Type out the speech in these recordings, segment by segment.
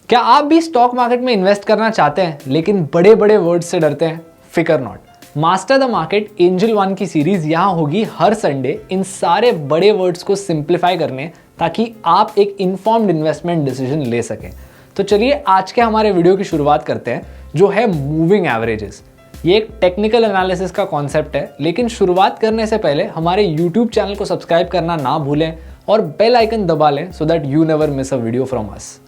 क्या आप भी स्टॉक मार्केट में इन्वेस्ट करना चाहते हैं लेकिन बड़े बड़े वर्ड्स से डरते हैं? फिकर not. Master the market angel one की सीरीज यहाँ होगी हर संडे इन सारे बड़े वर्ड्स को सिंप्लीफाई करने, ताकि आप एक इन्फॉर्म्ड इन्वेस्टमेंट डिसीजन ले सकें। तो चलिए आज के हमारे वीडियो की शुरुआत करते हैं, जो है मूविंग एवरेजेस। ये एक टेक्निकल एनालिसिस का कॉन्सेप्ट है, लेकिन शुरुआत करने से पहले हमारे यूट्यूब चैनल को सब्सक्राइब करना ना भूलें और बेल आइकन दबा लें so that you never miss a video from us.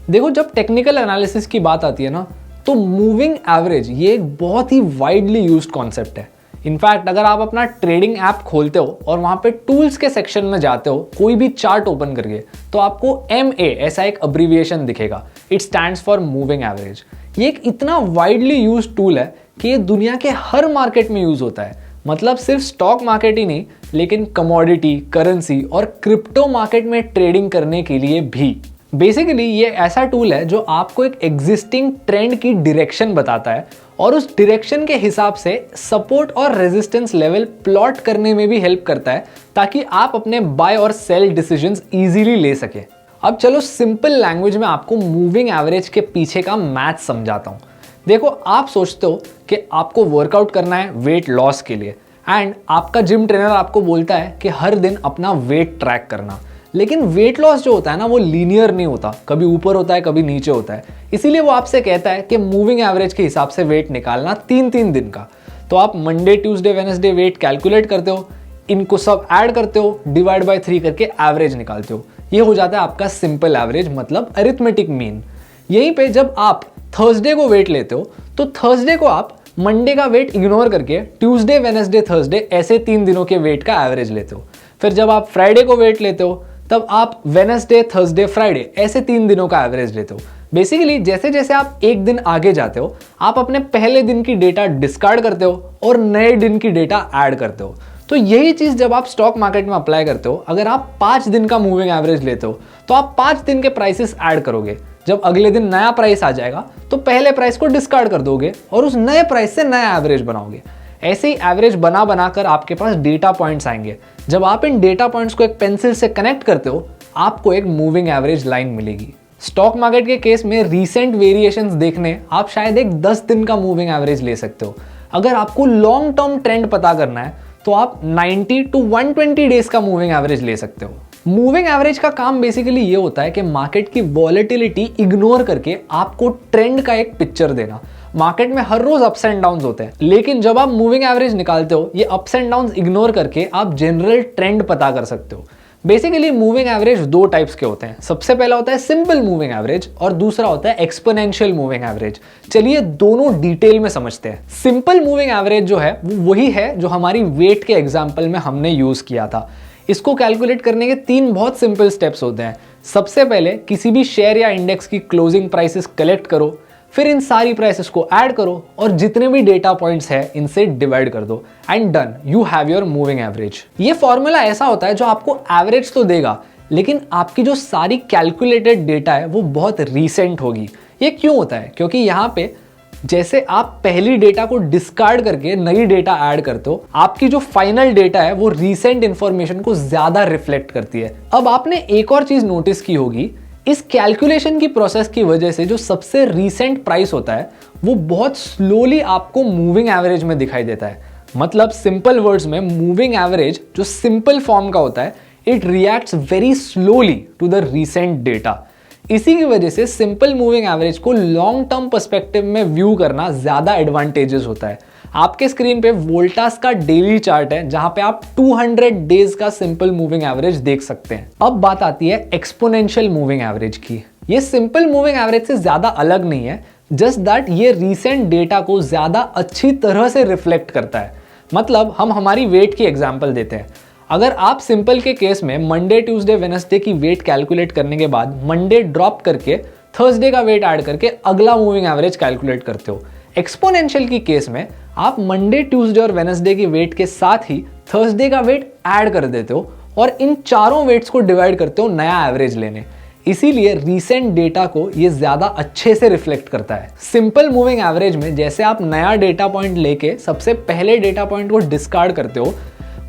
देखो, जब टेक्निकल एनालिसिस की बात आती है ना, तो मूविंग एवरेज ये एक बहुत ही वाइडली यूज्ड कॉन्सेप्ट है। इनफैक्ट अगर आप अपना ट्रेडिंग ऐप खोलते हो और वहां पे टूल्स के सेक्शन में जाते हो, कोई भी चार्ट ओपन करके, तो आपको MA ऐसा एक अब्रीविएशन दिखेगा। It stands for moving average. ये एक इतना वाइडली यूज्ड टूल है कि ये दुनिया के हर मार्केट में यूज होता है। मतलब सिर्फ स्टॉक मार्केट ही नहीं, लेकिन कमोडिटी, करेंसी और क्रिप्टो मार्केट में ट्रेडिंग करने के लिए भी। बेसिकली ये ऐसा टूल है जो आपको एक एग्जिस्टिंग ट्रेंड की डायरेक्शन बताता है और उस डायरेक्शन के हिसाब से सपोर्ट और रेजिस्टेंस लेवल प्लॉट करने में भी हेल्प करता है, ताकि आप अपने बाय और सेल डिसीजंस इजीली ले सके। अब चलो सिंपल लैंग्वेज में आपको मूविंग एवरेज के पीछे का मैथ समझाता हूँ। देखो, आप सोचते हो कि आपको वर्कआउट करना है वेट लॉस के लिए, एंड आपका जिम ट्रेनर आपको बोलता है कि हर दिन अपना वेट ट्रैक करना। लेकिन वेट लॉस जो होता है ना, वो लीनियर नहीं होता, कभी ऊपर होता है कभी नीचे होता है। इसीलिए वो आपसे कहता है कि मूविंग एवरेज के हिसाब से वेट निकालना 3-3 दिन का। तो आप Monday, Tuesday, Wednesday weight calculate करते हो, इनको सब ऐड करते हो, डिवाइड बाय 3 करके एवरेज निकालते हो। ये हो जाता है आपका सिंपल एवरेज, मतलब अरिथमेटिक मीन। यहीं पे जब आप थर्सडे को वेट लेते हो, तो थर्सडे को आप मंडे का वेट इग्नोर करके ट्यूसडे, वेडनेसडे, थर्सडे ऐसे 3 दिनों के वेट का एवरेज लेते हो। फिर जब आप फ्राइडे को वेट लेते हो, तब आप वेडनेसडे, थर्सडे, फ्राइडे ऐसे 3 दिनों का एवरेज लेते हो। बेसिकली जैसे जैसे आप एक दिन आगे जाते हो, आप अपने पहले दिन की डेटा डिस्कार्ड करते हो और नए दिन की डेटा ऐड करते हो। तो यही चीज जब आप स्टॉक मार्केट में अप्लाई करते हो, अगर आप 5 दिन का मूविंग एवरेज लेते हो, तो आप 5 दिन के प्राइसेस ऐड करोगे। जब अगले दिन नया प्राइस आ जाएगा, तो पहले प्राइस को डिस्कार्ड कर दोगे और उस नए प्राइस से नया एवरेज बनाओगे। ऐसे ही एवरेज बना बनाकर आपके पास डेटा पॉइंट्स आएंगे। जब आप इन डेटा पॉइंट्स को एक पेंसिल से कनेक्ट करते हो, आपको एक मूविंग एवरेज लाइन मिलेगी। स्टॉक मार्केट के केस में रीसेंट वेरिएशंस देखने आप शायद एक 10 दिन का मूविंग एवरेज ले सकते हो। अगर आपको लॉन्ग टर्म ट्रेंड पता करना है, तो आप 90 to 120 डेज का मूविंग एवरेज ले सकते हो। मूविंग एवरेज का काम बेसिकली ये होता है कि मार्केट की वॉलेटिलिटी इग्नोर करके आपको ट्रेंड का एक पिक्चर देना। मार्केट में हर रोज अप्स एंड डाउन्स होते हैं, लेकिन जब आप मूविंग एवरेज निकालते हो, ये अप्स एंड डाउन्स इग्नोर करके आप जनरल ट्रेंड पता कर सकते हो। बेसिकली मूविंग एवरेज 2 टाइप्स के होते हैं। सबसे पहला होता है सिंपल मूविंग एवरेज और दूसरा होता है एक्सपोनेंशियल मूविंग एवरेज। चलिए दोनों डिटेल में समझते हैं। सिंपल मूविंग एवरेज जो है वो वही है जो हमारी वेट के एग्जाम्पल में हमने यूज किया था। इसको कैलकुलेट करने के 3 बहुत सिंपल स्टेप्स होते हैं। सबसे पहले किसी भी शेयर या इंडेक्स की क्लोजिंग प्राइसेस कलेक्ट करो, फिर इन सारी प्राइसेस को ऐड करो और जितने भी डेटा पॉइंट्स हैं इनसे डिवाइड कर दो, and done, you have your moving average. ये फॉर्मूला ऐसा होता है जो आपको एवरेज तो देगा, लेकिन आपकी जो सारी कैलकुलेटेड डेटा है वो बहुत रीसेंट होगी। ये क्यों होता है? क्योंकि यहाँ पे जैसे आप पहली डेटा को डिस्कार्ड करके नई डेटा ऐड करते हो, आपकी जो फाइनल डेटा है वो रीसेंट इंफॉर्मेशन को ज्यादा रिफ्लेक्ट करती है। अब आपने एक और चीज नोटिस की होगी, इस कैलकुलेशन की प्रोसेस की वजह से जो सबसे रीसेंट प्राइस होता है वो बहुत स्लोली आपको मूविंग एवरेज में दिखाई देता है। मतलब सिंपल वर्ड्स में, मूविंग एवरेज जो सिंपल फॉर्म का होता है, it reacts very slowly to the recent data. इसी की वजह से सिंपल मूविंग एवरेज को लॉन्ग टर्म पर्सपेक्टिव में व्यू करना ज्यादा एडवांटेजेस होता है। आपके स्क्रीन पे वोल्टास का डेली चार्ट है, जहां पे आप 200 डेज का सिंपल मूविंग एवरेज देख सकते हैं। अब बात आती है एक्सपोनेंशियल मूविंग एवरेज की। ये सिंपल मूविंग एवरेज से ज्यादा अलग नहीं है, जस्ट दैट ये रीसेंट डेटा को ज्यादा अच्छी तरह से रिफ्लेक्ट करता है। मतलब हम हमारी वेट की एग्जांपल देते हैं। अगर आप सिंपल के केस में मंडे, ट्यूसडे, वेडनेसडे की वेट कैलकुलेट करने के बाद मंडे ड्रॉप करके थर्सडे का वेट ऐड करके अगला मूविंग एवरेज कैलकुलेट करते हो। एक्सपोनेंशियल की केस में आप मंडे, ट्यूसडे और वेडनेसडे की वेट के साथ ही थर्सडे का वेट ऐड कर देते हो और इन चारों वेट्स को डिवाइड करते हो नया एवरेज लेने। इसीलिए रीसेंट डेटा को ये ज्यादा अच्छे से रिफ्लेक्ट करता है। सिंपल मूविंग एवरेज में जैसे आप नया डेटा पॉइंट लेके सबसे पहले डेटा पॉइंट को डिस्कार्ड करते हो,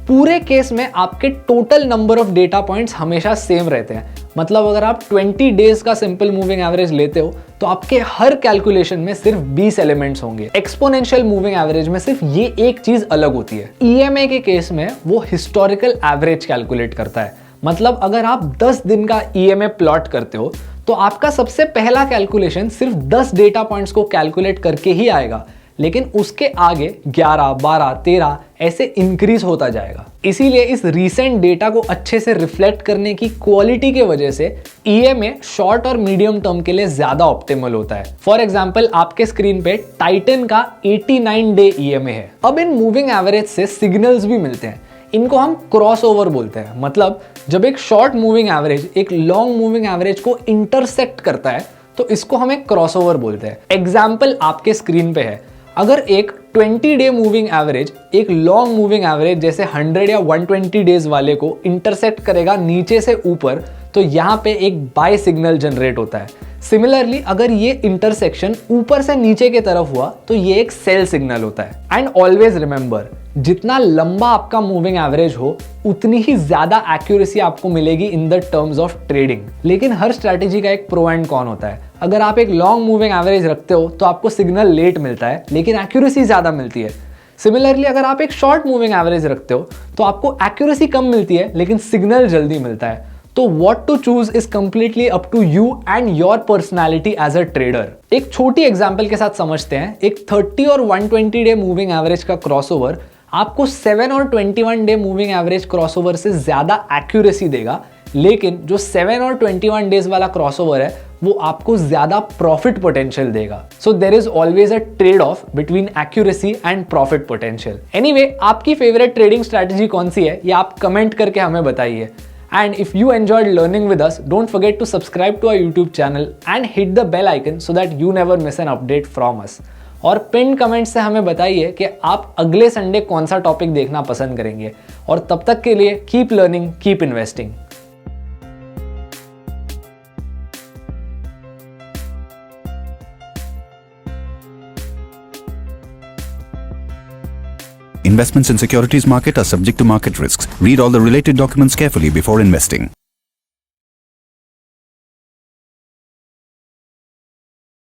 पूरे केस में आपके total number of data points हमेशा सेम रहते हैं। मतलब अगर आप 20 डेज का सिंपल मूविंग एवरेज लेते हो तो आपके हर कैलकुलेशन में सिर्फ 20 एलिमेंट्स होंगे। एक्सपोनेंशियल मूविंग एवरेज में सिर्फ ये एक चीज अलग होती है। ईएमए के केस में वो हिस्टोरिकल एवरेज कैलकुलेट करता है। मतलब अगर आप 10 दिन का ईएमए प्लॉट करते हो तो आपका सबसे पहला कैलकुलेशन सिर्फ 10 डेटा पॉइंट्स को कैलकुलेट करके ही आएगा, लेकिन उसके आगे 11, 12, 13 ऐसे इंक्रीज होता जाएगा। इसीलिए इस रीसेंट डेटा को अच्छे से रिफ्लेक्ट करने की क्वालिटी के वजह से ईएमए शॉर्ट और मीडियम टर्म के लिए ज्यादा ऑप्टिमल होता है। फॉर एग्जांपल आपके स्क्रीन पे टाइटन का 89 डे ईएमए है। अब इन मूविंग एवरेज से सिग्नल्स भी मिलते हैं, इनको हम क्रॉसओवर बोलते हैं। मतलब जब एक शॉर्ट मूविंग एवरेज एक लॉन्ग मूविंग एवरेज को इंटरसेक्ट करता है तो इसको हम एक क्रॉसओवर बोलते हैं। एग्जाम्पल आपके स्क्रीन पे है, अगर एक 20 डे मूविंग एवरेज एक लॉन्ग मूविंग एवरेज जैसे 100 या 120 डेज वाले को इंटरसेक्ट करेगा नीचे से ऊपर, तो यहाँ पे एक बाय सिग्नल जनरेट होता है। सिमिलरली अगर ये इंटरसेक्शन ऊपर से नीचे की तरफ हुआ तो ये एक सेल सिग्नल होता है। एंड ऑलवेज रिमेंबर, जितना लंबा आपका मूविंग एवरेज हो उतनी ही ज्यादा एक्यूरेसी आपको मिलेगी in the terms of trading. लेकिन हर स्ट्रैटेजी का एक प्रो एंड कॉन होता है। अगर आप एक लॉन्ग मूविंग एवरेज रखते हो तो आपको सिग्नल लेट मिलता है लेकिन एक्यूरेसी ज्यादा मिलती है। सिमिलरली अगर आप एक शॉर्ट मूविंग एवरेज रखते हो तो आपको एक्यूरेसी कम मिलती है लेकिन सिग्नल जल्दी मिलता है। तो what to choose is completely up to you and your personality as a trader। एक छोटी एग्जांपल के साथ समझते हैं। एक 30 और 120 डे मूविंग एवरेज का क्रॉसओवर आपको 7 और 21 डे मूविंग एवरेज क्रॉसओवर से ज्यादा एक्यूरेसी देगा, लेकिन जो 7 और 21 डेज वाला क्रॉसओवर है वो आपको ज्यादा प्रॉफिट पोटेंशियल देगा। So there is always a trade off between accuracy and profit potential. Anyway, आपकी फेवरेट ट्रेडिंग स्ट्रैटेजी कौन सी है ये आप कमेंट करके हमें बताइए। And if you enjoyed learning with us, don't forget to subscribe to our YouTube channel and hit the bell icon so that you never miss an update from us। और pin comment से हमें बताइए कि आप अगले Sunday कौन सा topic देखना पसंद करेंगे। और तब तक के लिए keep learning, keep investing. Investments in securities market are subject to market risks. Read all the related documents carefully before investing.